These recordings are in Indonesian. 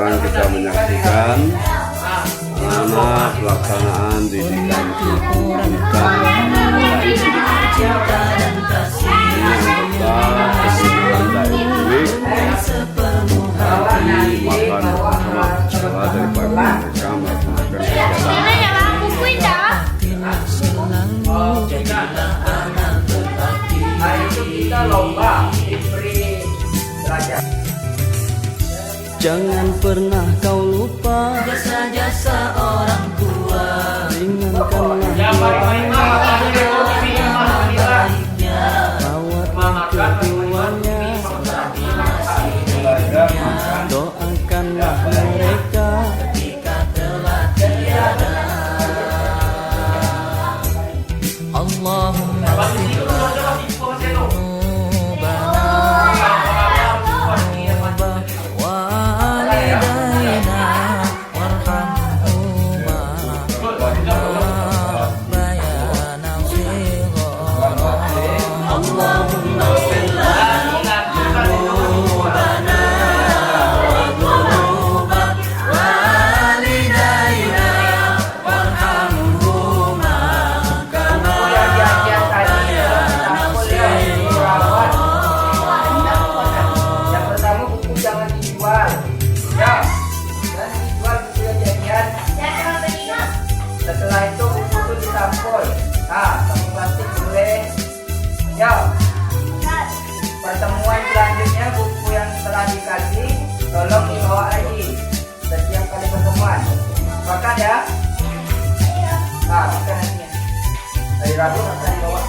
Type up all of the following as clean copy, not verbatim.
sekarang kita menyaksikan anak pelaksanaan didikan pendidikan ini anggota pembinaan Daewik tadi makan bersama setelah dari pagi mereka melaksanakan kegiatan. Hari itu kita lomba diberi derajat. Jangan pernah kau lupa jasa-jasa orang tua. Ringankanlah baiknya, rawatlah keduanya selagi masih hidupnya. Doakanlah mereka ketika telah tiada. Allahumma setelah itu buku itu disampul. Nah, sampul plastik boleh. Ya. Pertemuan selanjutnya buku yang telah dikasih tolong dibawa lagi setiap kali pertemuan. Makan ya. Nah, makan nantinya. Hari Rabu akan dibawa.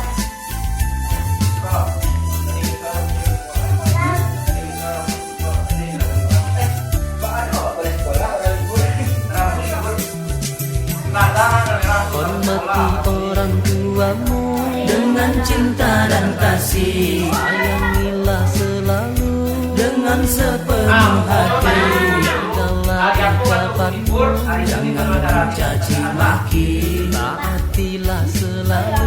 hormati orang tuamu dengan cinta dan kasih. Sayangilah selalu dengan sepenuh hati. Segala ucapanmu jangan mencaci maki. Taatilah selalu